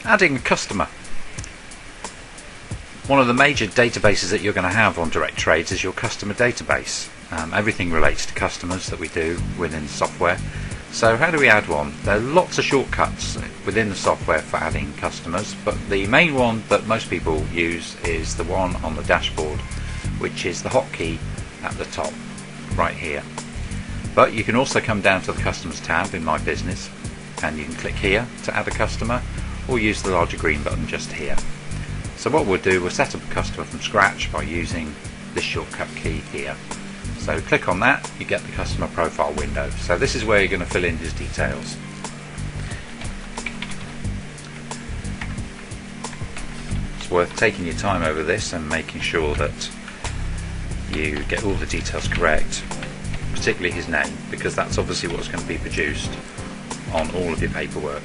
Adding a customer. One of the major databases that you're going to have on Direct Trades is your customer database. Everything relates to customers that we do within the software. So how do we add one? There are lots of shortcuts within the software for adding customers, but the main one that most people use is the one on the dashboard, which is the hotkey at the top right here. But you can also come down to the Customers tab in My Business, and you can click here to add a customer, or use the larger green button just here. So what we'll do, we'll set up a customer from scratch by using this shortcut key here. So click on that, you get the customer profile window. So this is where you're going to fill in his details. It's worth taking your time over this and making sure that you get all the details correct, particularly his name, because that's obviously what's going to be produced on all of your paperwork,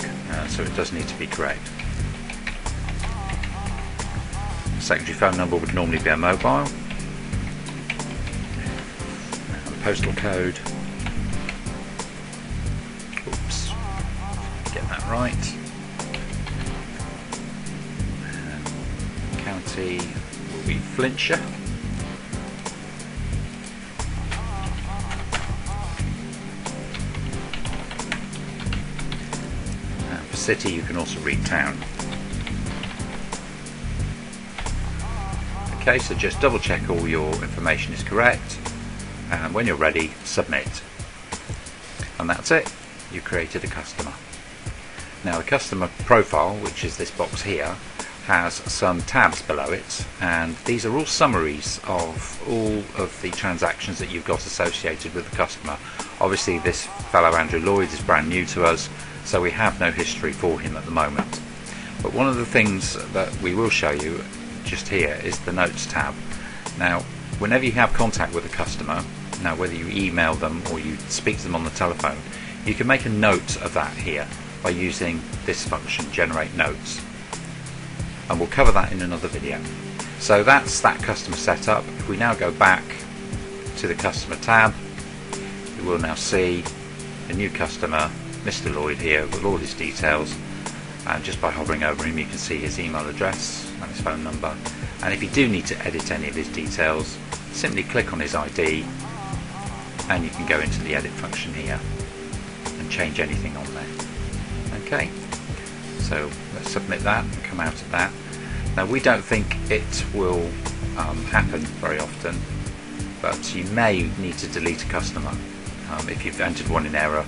so it does need to be correct. Secretary phone number would normally be a mobile. And postal code. Oops. Get that right. County will be Flintshire. And for city you can also read town. Okay, so just double check all your information is correct, and when you're ready, submit. And that's it, you created a customer. Now the customer profile, which is this box here, has some tabs below it, and these are all summaries of all of the transactions that you've got associated with the customer. Obviously this fellow Andrew Lloyd is brand new to us, so we have no history for him at the moment. But one of the things that we will show you just here is the Notes tab. Now whenever you have contact with a customer, now whether you email them or you speak to them on the telephone, you can make a note of that here by using this function, Generate Notes, and we'll cover that in another video. So that's that customer setup. If we now go back to the Customer tab, we will now see the new customer, Mr. Lloyd, here with all his details, and just by hovering over him you can see his email address and his phone number. And if you do need to edit any of his details, simply click on his ID and you can go into the edit function here and change anything on there. Okay, so let's submit that and come out of that. Now we don't think it will happen very often, but you may need to delete a customer if you've entered one in error.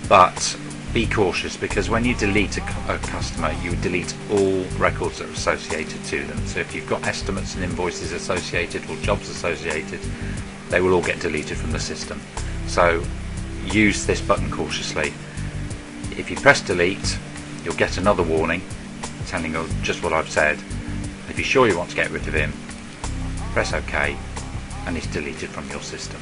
But be cautious, because when you delete a customer, you delete all records that are associated to them. So if you've got estimates and invoices associated or jobs associated, they will all get deleted from the system. So use this button cautiously. If you press delete, you'll get another warning telling you just what I've said. If you're sure you want to get rid of him, press OK and it's deleted from your system.